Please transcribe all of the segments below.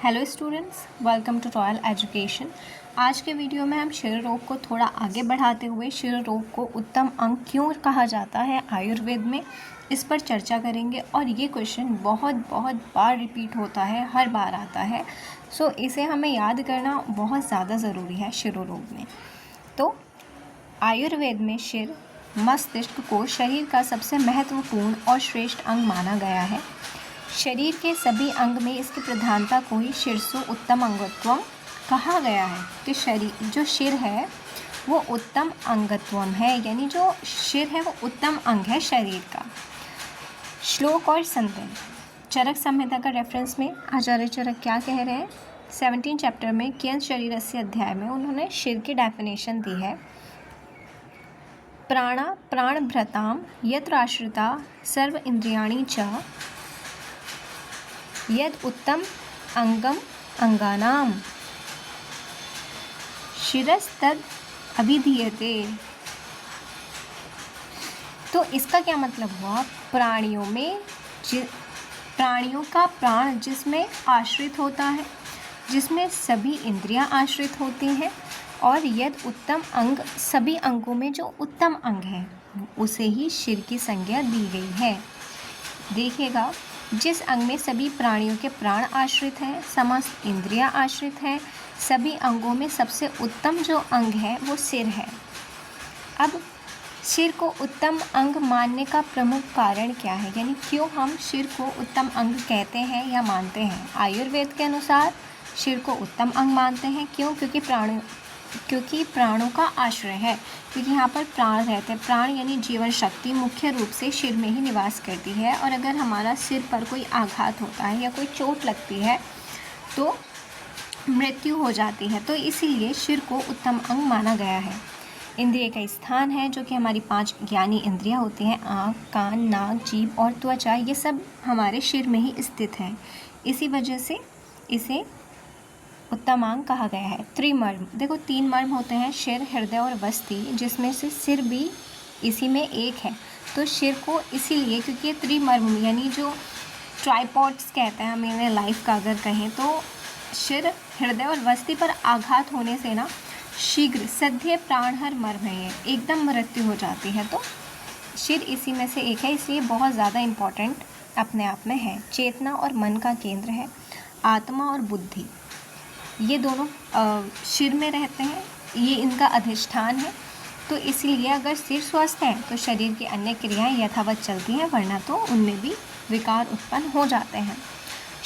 Hello students, welcome to royal education. आज के video में हम शिर रोग को थोड़ा आगे बढ़ाते हुए शिर रोग को उत्तम अंग क्यों कहा जाता है आयुर्वेद में, इस पर चर्चा करेंगे। और ये क्वेश्चन बहुत बार रिपीट होता है, हर बार आता है। सो इसे हमें याद करना बहुत ज़्यादा ज़रूरी है शिर रोग में। तो आयुर्वेद में शिर मस्तिष्क को शरीर का सबसे महत्वपूर्ण और श्रेष्ठ अंग माना गया है। शरीर के सभी अंग में इसकी प्रधानता को ही शीर्षो उत्तम अंगत्वम कहा गया है कि शरीर जो शिर है वो उत्तम अंगत्वम है, यानी जो शिर है वो उत्तम अंग है शरीर का। श्लोक और संदर्भ, चरक संहिता का रेफरेंस में आचार्य चरक क्या कह रहे हैं, 17 चैप्टर में कियत शरीरस्य अध्याय में उन्होंने शिर की डेफिनेशन दी है। प्राणा प्राणभृताम यत्र आश्रिता सर्व इंद्रियाणि च यद उत्तम अंगम अंगानाम शिरस्तद अभिधीयते। तो इसका क्या मतलब हुआ, प्राणियों का प्राण जिसमें आश्रित होता है, जिसमें सभी इंद्रियां आश्रित होती हैं, और यद उत्तम अंग सभी अंगों में जो उत्तम अंग है उसे ही शिर की संज्ञा दी गई है। देखिएगा, जिस अंग में सभी प्राणियों के प्राण आश्रित हैं, समस्त इंद्रियां आश्रित हैं, सभी अंगों में सबसे उत्तम जो अंग है वो सिर है। अब सिर को उत्तम अंग मानने का प्रमुख कारण क्या है, यानी क्यों हम सिर को उत्तम अंग कहते हैं या मानते हैं। आयुर्वेद के अनुसार सिर को उत्तम अंग मानते हैं। क्यों? क्योंकि प्राणों का आश्रय है, क्योंकि यहाँ पर प्राण रहते हैं। प्राण यानी जीवन शक्ति मुख्य रूप से सिर में ही निवास करती है, और अगर हमारा सिर पर कोई आघात होता है या कोई चोट लगती है तो मृत्यु हो जाती है। तो इसीलिए सिर को उत्तम अंग माना गया है। इंद्रिय का स्थान है जो कि हमारी 5 ज्ञानी इंद्रियां होती हैं, आँख, कान, नाक, जीभ और त्वचा, ये सब हमारे सिर में ही स्थित हैं। इसी वजह से इसे उत्तम अंग कहा गया है। त्रिमर्म, देखो 3 मर्म होते हैं, शिर, हृदय और वस्ति, जिसमें से सिर भी इसी में एक है। तो सिर को इसीलिए क्योंकि त्रिमर्म यानी जो ट्राइपॉड्स कहते हैं हम इन्हें लाइफ का अगर कहें, तो सिर, हृदय और वस्ति पर आघात होने से ना शीघ्र सद्य प्राणहर मर्म है, ये एकदम मृत्यु हो जाती है। तो सिर इसी में से एक है, इसलिए बहुत ज़्यादा इम्पॉर्टेंट अपने आप में है। चेतना और मन का केंद्र है। आत्मा और बुद्धि ये दोनों सिर में रहते हैं, ये इनका अधिष्ठान है। तो इसलिए अगर सिर स्वस्थ है तो शरीर की अन्य क्रियाएं यथावत चलती हैं, वरना तो उनमें भी विकार उत्पन्न हो जाते हैं।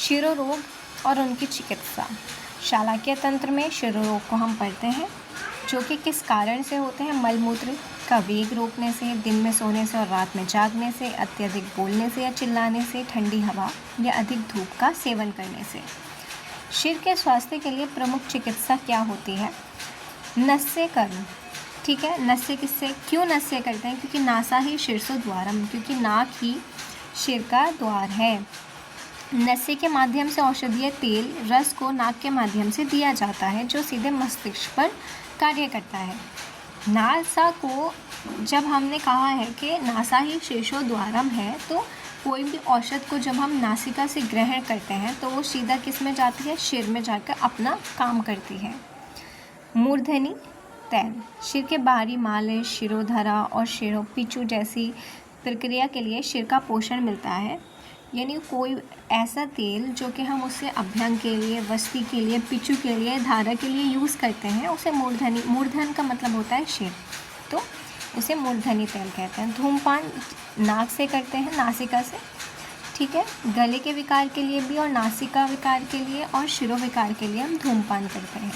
शिरोरोग और उनकी चिकित्सा, शालाक्य तंत्र में शिरोरोग को हम पढ़ते हैं, जो कि किस कारण से होते हैं। मलमूत्र का वेग रोकने से, दिन में सोने से और रात में जागने से, अत्यधिक बोलने से या चिल्लाने से, ठंडी हवा या अधिक धूप का सेवन करने से। सिर के स्वास्थ्य के लिए प्रमुख चिकित्सा क्या होती है? नस्य कर्म, ठीक है। नस्य किससे, क्यों नस्य करते हैं? क्योंकि नासा ही शीर्षो द्वारम, क्योंकि नाक ही सिर का द्वार है। नस्य के माध्यम से औषधीय तेल रस को नाक के माध्यम से दिया जाता है, जो सीधे मस्तिष्क पर कार्य करता है। नासा को जब हमने कहा है कि नासा ही शीर्षो द्वारम है, तो कोई भी औषध को जब हम नासिका से ग्रहण करते हैं तो वो सीधा किस में जाती है, सिर में जाकर अपना काम करती है। मूर्धनी तैल, सिर के बाहरी मालिश, शिरोधरा और शिरोपिचू जैसी प्रक्रिया के लिए सिर का पोषण मिलता है। यानी कोई ऐसा तेल जो कि हम उससे अभ्यंग के लिए, वस्ती के लिए, पिचू के लिए, धारा के लिए यूज़ करते हैं, उसे मूर्धनी, मूर्धन का मतलब होता है सिर, तो उसे मूर्धनी तेल कहते हैं। धूमपान नाक से करते हैं, नासिका से, ठीक है। गले के विकार के लिए भी और नासिका विकार के लिए और शिरो विकार के लिए हम धूमपान करते हैं।